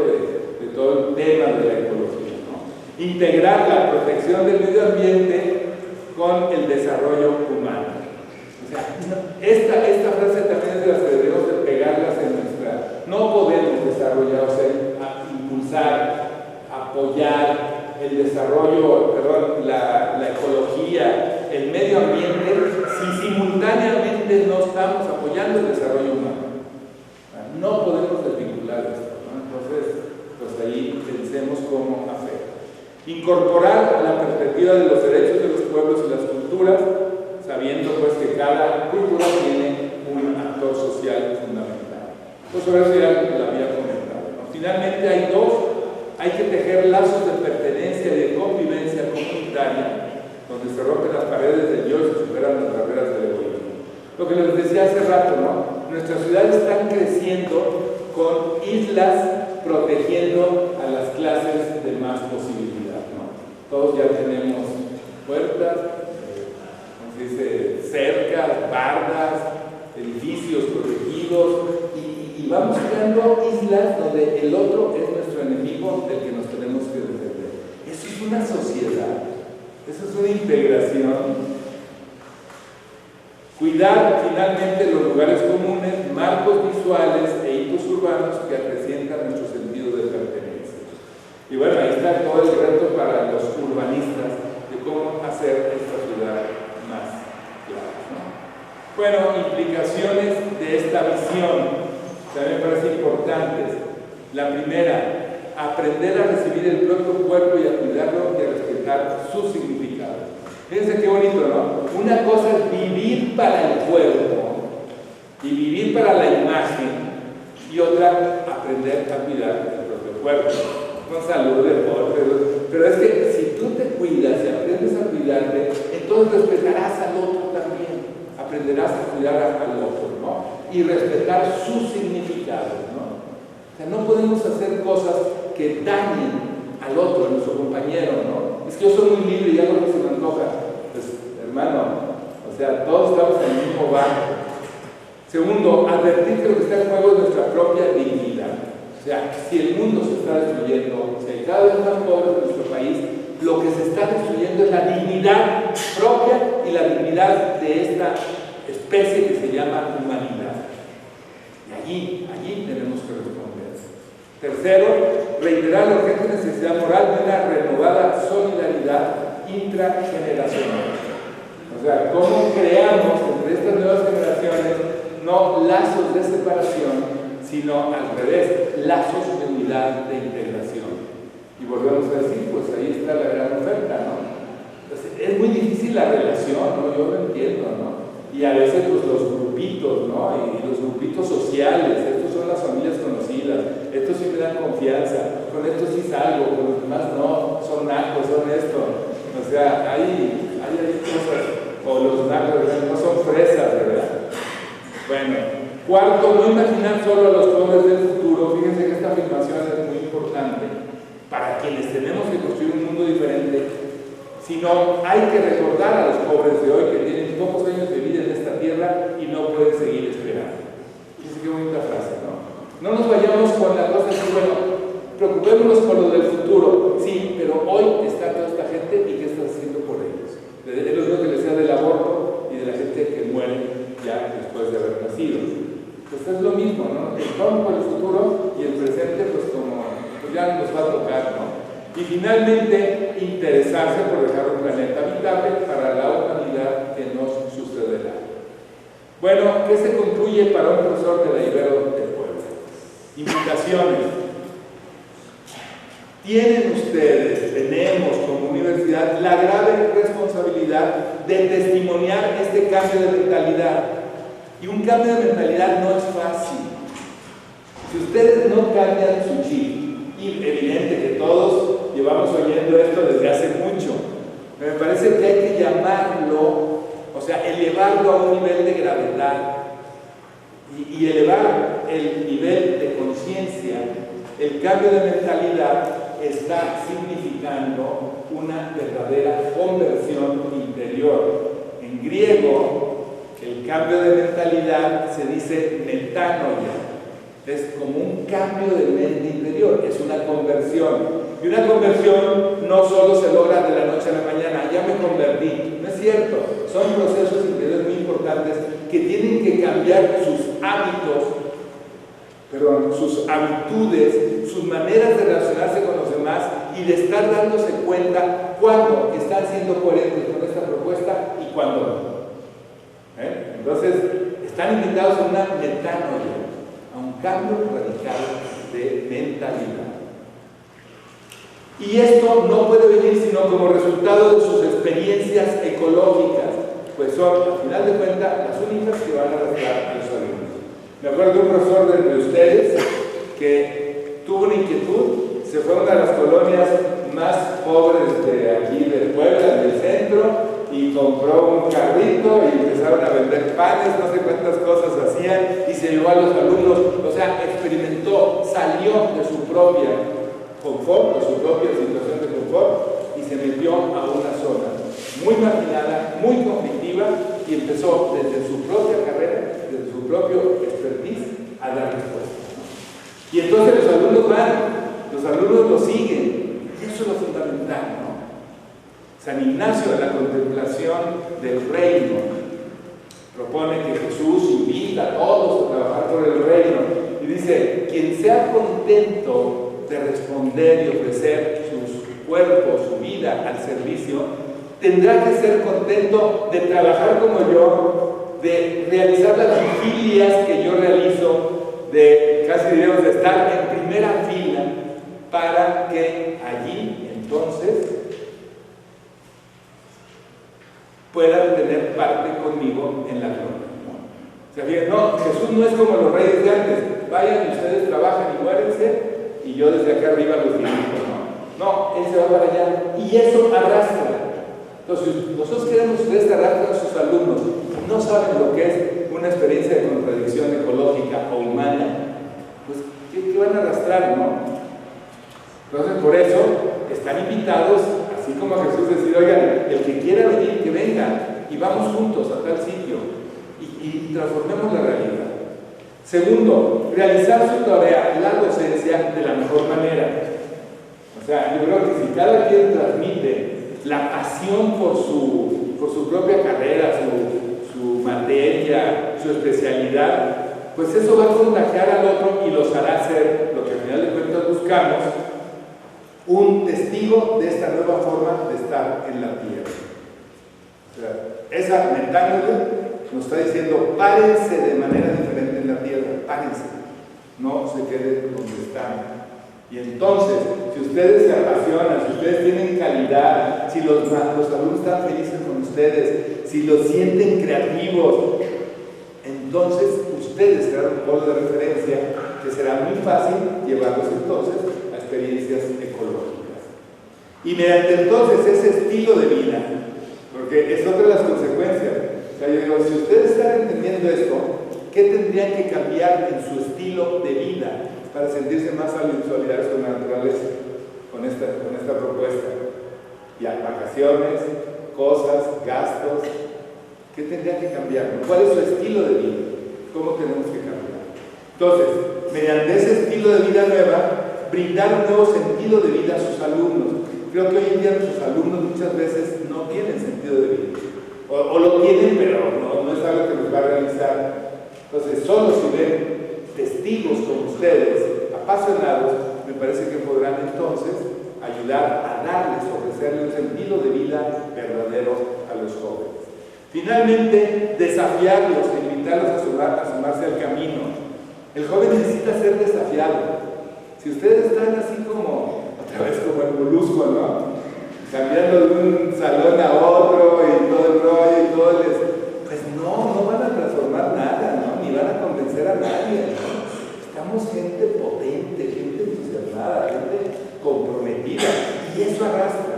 de todo el tema de la ecología, ¿no? Integrar la protección del medio ambiente con el desarrollo humano. O sea, esta frase también es de las que debemos de pegarlas en nuestra... No podemos desarrollar, o sea, impulsar, apoyar el desarrollo, perdón, la ecología, el medio ambiente, si simultáneamente no estamos apoyando el desarrollo humano. No podemos desvincular esto, ¿no? Entonces, pues ahí pensemos cómo hacer. Incorporar la perspectiva de los derechos de los pueblos y las culturas, sabiendo pues que cada cultura tiene un actor social fundamental. Pues sobre eso ya lo había comentado, ¿no? Finalmente hay que tejer lazos de pertenencia y de convivencia comunitaria, donde se rompen las paredes del yo y se superan las barreras del egoísmo. Lo que les decía hace rato, ¿no? Nuestras ciudades están creciendo con islas protegiendo a las clases de más posibilidad, ¿no? Todos ya tenemos puertas, ¿cómo se dice? Cercas, bardas, edificios protegidos, y vamos creando islas donde el otro es nuestro enemigo del que nos tenemos que defender. Eso es una sociedad, eso es una integración. Cuidar finalmente los lugares comunes, marcos visuales e hitos urbanos que acrecientan nuestro sentido de pertenencia. Y bueno, ahí está todo el reto para los urbanistas de cómo hacer esta ciudad más clara, ¿no? Bueno, implicaciones de esta visión también me parecen importantes. La primera, aprender a recibir el propio cuerpo y a cuidarlo y a respetar su significado. Fíjense qué bonito, ¿no? Una cosa es vivir para el cuerpo y vivir para la imagen, y otra, aprender a cuidar el propio cuerpo, con salud, deporte. Pero es que si tú te cuidas y aprendes a cuidarte, entonces respetarás al otro también. Aprenderás a cuidar al otro, ¿no? Y respetar sus significados, ¿no? O sea, no podemos hacer cosas que dañen al otro, a nuestro compañero, ¿no? Es que yo soy muy libre y hago lo que se me antoja. Pues, hermano, o sea, todos estamos en el mismo barco. Segundo, advertir que lo que está en juego es nuestra propia dignidad. O sea, si el mundo se está destruyendo, si hay cada vez más pobres en nuestro país, lo que se está destruyendo es la dignidad propia y la dignidad de esta especie que se llama humanidad. Y allí tenemos que responder. Tercero, reiterar la urgente necesidad moral de una renovada solidaridad intrageneracional. O sea, cómo creamos entre estas nuevas generaciones no lazos de separación, sino al revés, lazos de unidad, de integración. Y volvemos a decir, pues ahí está la gran oferta, ¿no? Entonces, es muy difícil la relación, ¿no? Yo lo entiendo, ¿no? Y a veces pues los grupitos, ¿no? Y los grupitos sociales, estos son las familias conocidas, estos sí me dan confianza, con estos sí salgo, con los demás no, son nacos, son esto. O sea, hay cosas, o los nacos no son fresas, ¿verdad? Bueno, cuarto, no imaginar solo a los pobres del futuro. Fíjense que esta afirmación es muy importante para quienes tenemos que construir un mundo diferente, sino hay que recordar a los pobres de hoy que tienen pocos años de vida en esta tierra y no pueden seguir esperando. Fíjense qué bonita frase, ¿no? No nos vayamos con la cosa de, bueno, preocupémonos por lo del futuro, sí, pero hoy está toda esta gente y ¿qué estás haciendo por ellos? Es lo mismo que les decía del aborto y de la gente que muere ya después de haber nacido. Pues es lo mismo, ¿no? Estamos por el futuro y el presente, pues como pues ya nos va a tocar, ¿no? Y finalmente, interesarse por dejar un planeta habitable para la humanidad que nos sucederá. Bueno, ¿qué se concluye para un profesor de la Ibero de Puebla? Invitaciones. Tienen ustedes, tenemos como universidad, la grave responsabilidad de testimoniar este cambio de mentalidad. Y un cambio de mentalidad no es fácil. Si ustedes no cambian su chip, y evidente que todos llevamos oyendo esto desde hace mucho, pero me parece que hay que llamarlo, o sea, elevarlo a un nivel de gravedad y elevar el nivel de conciencia. El cambio de mentalidad está significando una verdadera El cambio de mentalidad se dice metanoia. Es como un cambio de mente interior, es una conversión. Y una conversión no solo se logra de la noche a la mañana, ya me convertí. No es cierto, son procesos interiores muy importantes que tienen que cambiar sus hábitos, sus habitudes, sus maneras de relacionarse con los demás y de estar dándose cuenta cuándo están siendo coherentes con esta propuesta y cuándo no. Entonces, están invitados a una metanoia, a un cambio radical de mentalidad. Y esto no puede venir sino como resultado de sus experiencias ecológicas, pues son, al final de cuentas, las únicas que van a arrastrar a los alumnos. Me acuerdo de un profesor de ustedes que tuvo una inquietud, se fue a una de las colonias más pobres de aquí de Puebla, del centro, y compró un carrito y empezaron a vender panes, no sé cuántas cosas hacían, y se llevó a los alumnos, o sea, experimentó, salió de su propia confort, de su propia situación de confort, y se metió a una zona muy marginada, muy conflictiva, y empezó desde su propia carrera, desde su propio expertise, a dar respuestas. Y entonces los alumnos van, los alumnos lo siguen, y eso es lo fundamental, ¿no? San Ignacio de la contemplación del reino propone que Jesús invita a todos a trabajar por el reino y dice, quien sea contento de responder y ofrecer sus cuerpos, su vida al servicio, tendrá que ser contento de trabajar como yo, de realizar las vigilias que yo realizo, de casi diríamos de estar en primera fila para que allí entonces puedan tener parte conmigo en la gloria, ¿no? O sea, fíjense, no, Jesús no es como los reyes de antes, vayan y ustedes trabajan y muérense y yo desde acá arriba los dirijo, no, Él se va para allá y eso arrastra. Entonces, nosotros queremos que ustedes arrastren a sus alumnos, no saben lo que es una experiencia de contradicción ecológica o humana, pues, ¿qué van a arrastrar, no? Entonces, por eso, están invitados, así como Jesús decía, oigan, el que quiera venir, que venga, y vamos juntos a tal sitio, y transformemos la realidad. Segundo, realizar su tarea, la docencia, de la mejor manera. O sea, yo creo que si cada quien transmite la pasión por su propia carrera, su materia, su especialidad, pues eso va a contagiar al otro y los hará ser, lo que al final de cuentas buscamos, un testigo de esta nueva forma de estar en la tierra. O sea, esa metanoia nos está diciendo, párense de manera diferente en la tierra, párense, no se queden donde están. Y entonces, si ustedes se apasionan, si ustedes tienen calidad, si los alumnos están felices con ustedes, si los sienten creativos, entonces ustedes serán un polo de referencia que será muy fácil llevarlos entonces a experiencias ecológicas. Y mediante entonces ese estilo de vida, porque es otra de las consecuencias, o sea, yo digo, si ustedes están entendiendo esto, ¿qué tendrían que cambiar en su estilo de vida para sentirse más solidarios con la naturaleza, con esta propuesta? Ya, vacaciones, cosas, gastos, ¿qué tendrían que cambiar? ¿Cuál es su estilo de vida? ¿Cómo tenemos que cambiar? Entonces, mediante ese estilo de vida nueva, brindar un nuevo sentido de vida a sus alumnos. Creo que hoy en día nuestros alumnos muchas veces no tienen sentido de vida. O lo tienen, pero no es algo que los va a realizar. Entonces, solo si ven testigos como ustedes, apasionados, me parece que podrán entonces ayudar a darles, ofrecerles un sentido de vida verdadero a los jóvenes. Finalmente, desafiarlos e invitarlos a sumarse al camino. El joven necesita ser desafiado. Si ustedes están así como, otra vez como el molusco, ¿no? Cambiando de un salón a otro y todo el rollo y todo pues no van a transformar nada, ¿no? Ni van a convencer a nadie, ¿no? Estamos gente potente, gente entusiasmada, gente comprometida, y eso arrastra.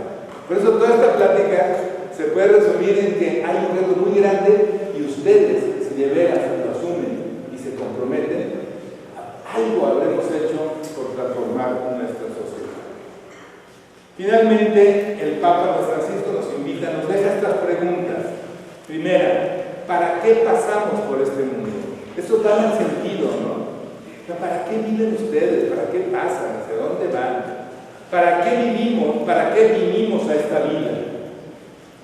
Por eso toda esta plática se puede resumir en que hay un reto muy grande y ustedes, si de veras lo asumen y se comprometen, algo habremos hecho por transformar nuestra sociedad. Finalmente, el Papa Francisco nos invita, nos deja estas preguntas. Primera, ¿para qué pasamos por este mundo? Eso da un sentido, ¿no? O sea, ¿para qué viven ustedes? ¿Para qué pasan? ¿Hacia dónde van? ¿Para qué vivimos? ¿Para qué vinimos a esta vida?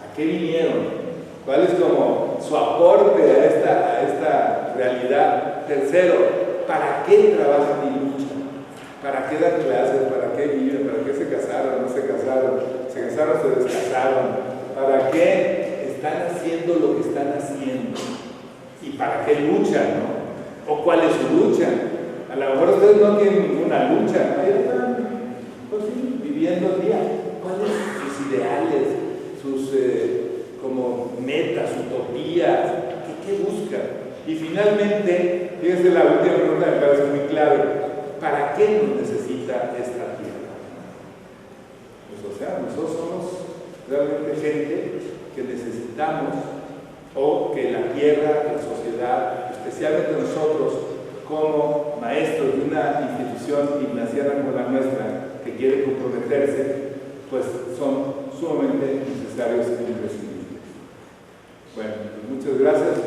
¿A qué vinieron? ¿Cuál es como su aporte a esta realidad? Tercero, ¿para qué trabajan y luchan? ¿Para qué dan clases? ¿Para qué viven? ¿Para qué se casaron? ¿No se casaron? ¿Se casaron? ¿Se descasaron? ¿Para qué están haciendo lo que están haciendo? ¿Y para qué luchan, no? ¿O cuál es su lucha? A lo mejor ustedes no tienen ninguna lucha, ¿no? Ahí están, pues sí, viviendo el día. ¿Cuáles son sus ideales? Sus como metas, utopías, ¿qué buscan? Y finalmente, fíjense, la última pregunta me parece muy clave: ¿para qué nos necesita esta tierra? Pues, o sea, nosotros somos realmente gente que necesitamos, o que la tierra, la sociedad, especialmente nosotros como maestros de una institución ignaciana como la nuestra, que quiere comprometerse, pues son sumamente necesarios e imprescindibles. Bueno, pues muchas gracias.